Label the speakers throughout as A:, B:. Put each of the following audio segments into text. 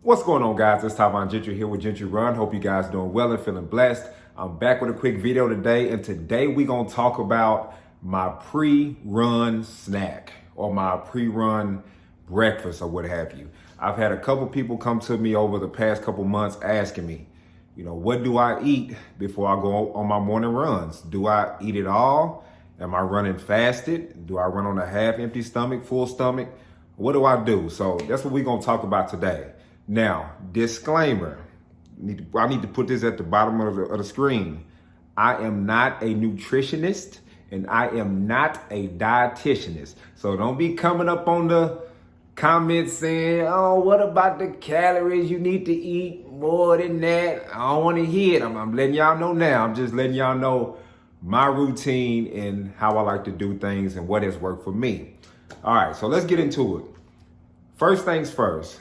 A: What's going on, guys? It's Tavon Gentry here with Gentry Run. Hope you guys doing well and feeling blessed. I'm back with a quick video today, and today we're going to talk about my pre-run snack or my pre-run breakfast or what have you. I've had a couple people come to me over the past couple months asking me, what do I eat before I go on my morning runs? Do I eat it all? Am I running fasted? Do I run on a half empty stomach, full stomach? What do I do? So that's what we're going to talk about today. Now, disclaimer, I need to put this at the bottom of the screen. I am not a nutritionist and I am not a dietitianist. So don't be coming up on the comments saying, oh, what about the calories? You need to eat more than that. I don't want to hear it. I'm letting y'all know now. I'm just letting y'all know my routine and how I like to do things and what has worked for me. All right, so let's get into it. First things first.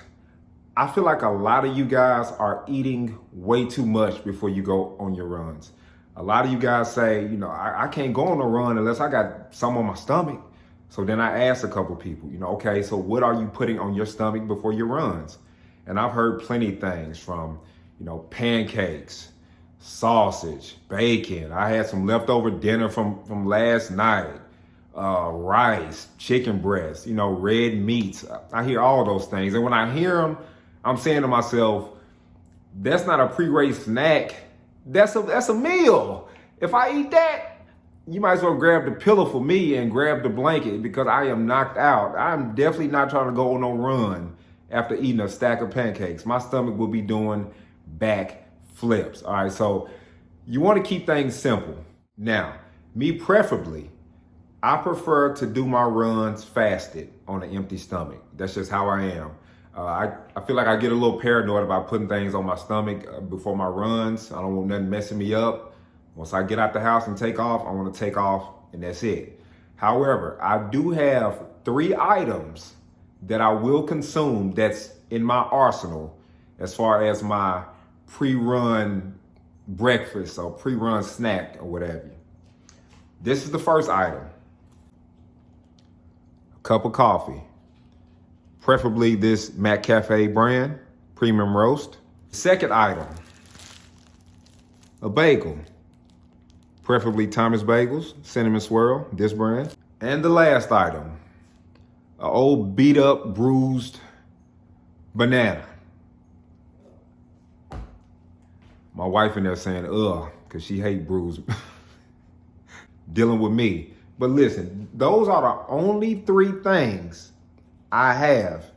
A: I feel like a lot of you guys are eating way too much before you go on your runs. A lot of you guys say, I can't go on a run unless I got some on my stomach. So then I asked a couple people, okay, so what are you putting on your stomach before your runs? And I've heard plenty of things from, pancakes, sausage, bacon. I had some leftover dinner from last night, rice, chicken breast, red meats. I hear all those things. And when I hear them, I'm saying to myself, that's not a pre-race snack. That's a meal. If I eat that, you might as well grab the pillow for me and grab the blanket because I am knocked out. I'm definitely not trying to go on no run after eating a stack of pancakes. My stomach will be doing back flips. All right, so you want to keep things simple. Now, me preferably, I prefer to do my runs fasted on an empty stomach. That's just how I am. I feel like I get a little paranoid about putting things on my stomach before my runs. I don't want nothing messing me up. Once I get out the house and take off, I want to take off and that's it. However, I do have 3 items that I will consume that's in my arsenal as far as my pre-run breakfast or pre-run snack or whatever. This is the first item. A cup of coffee. Preferably this McCafe brand, premium roast. Second item, a bagel. Preferably Thomas Bagels, cinnamon swirl, this brand. And the last item, an old beat up, bruised banana. My wife in there saying, ugh, because she hate bruised dealing with me. But listen, those are the only 3 things I have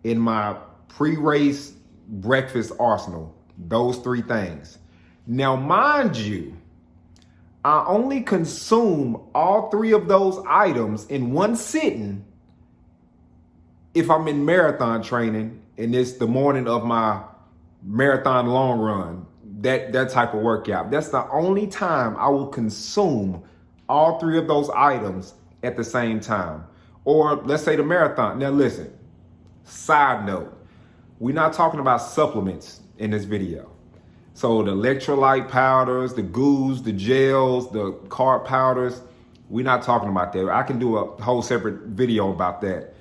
A: in my pre-race breakfast arsenal, those 3 things. Now, mind you, I only consume all 3 of those items in one sitting if I'm in marathon training and it's the morning of my marathon long run, that type of workout. That's the only time I will consume all 3 of those items at the same time. Or let's say the marathon. Now listen, side note, we're not talking about supplements in this video. So the electrolyte powders, the goos, the gels, the carb powders, we're not talking about that. I can do a whole separate video about that.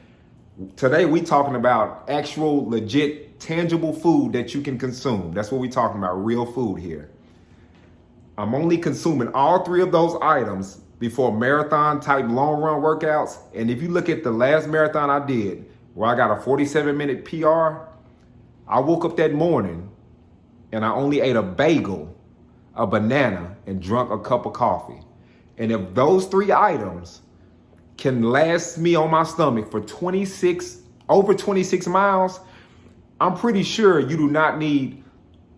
A: Today we talking about actual, legit, tangible food that you can consume. That's what we're talking about, real food here. I'm only consuming all 3 of those items before marathon type long run workouts. And if you look at the last marathon I did, where I got a 47-minute PR, I woke up that morning and I only ate a bagel, a banana, and drunk a cup of coffee. And if those 3 items can last me on my stomach for over 26 miles, I'm pretty sure you do not need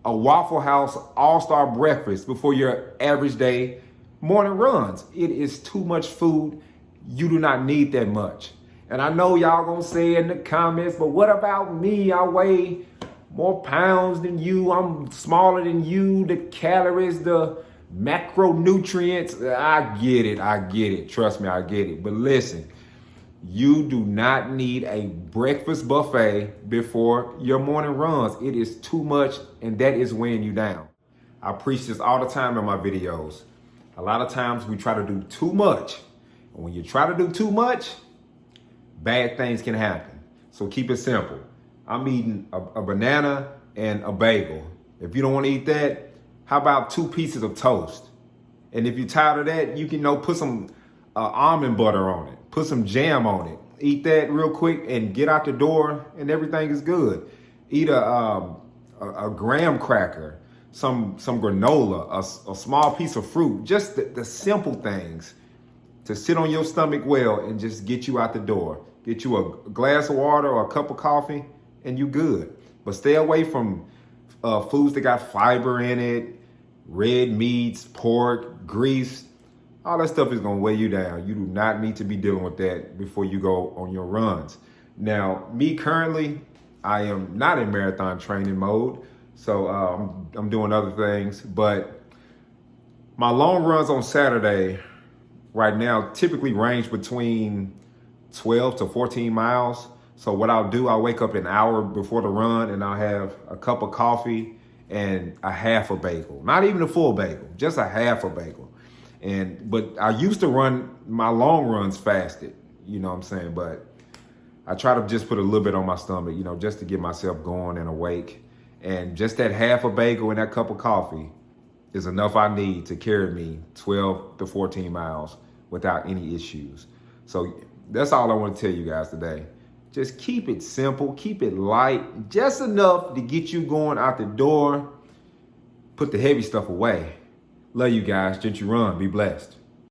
A: a Waffle House all-star breakfast before your average day morning runs. It is too much food. You do not need that much. And I know y'all gonna say in the comments, but what about me? I weigh more pounds than you. I'm smaller than you. The calories, the macronutrients. I get it. Trust me, I get it. But listen, you do not need a breakfast buffet before your morning runs. It is too much, and that is weighing you down. I preach this all the time in my videos. A lot of times we try to do too much. And when you try to do too much, bad things can happen. So keep it simple. I'm eating a banana and a bagel. If you don't want to eat that, how about 2 pieces of toast? And if you're tired of that, you can put some almond butter on it, put some jam on it. Eat that real quick and get out the door, and everything is good. Eat a graham cracker, some granola, a small piece of fruit. Just the simple things to sit on your stomach well and just get you out the door. Get you a glass of water or a cup of coffee, and you good. But stay away from foods that got fiber in it, red meats, pork, grease. All that stuff is gonna weigh you down. You do not need to be dealing with that before you go on your runs. Now, me currently, I am not in marathon training mode, so I'm doing other things. But my long runs on Saturday right now typically range between 12 to 14 miles. So what I'll do, I'll wake up an hour before the run and I'll have a cup of coffee and a half a bagel. Not even a full bagel, just a half a bagel. But I used to run my long runs fasted, you know what I'm saying? But I try to just put a little bit on my stomach, just to get myself going and awake. And just that half a bagel and that cup of coffee is enough I need to carry me 12 to 14 miles without any issues. So that's all I want to tell you guys today. Just keep it simple, keep it light, just enough to get you going out the door. Put the heavy stuff away. Love you guys. Gentry Run. Be blessed.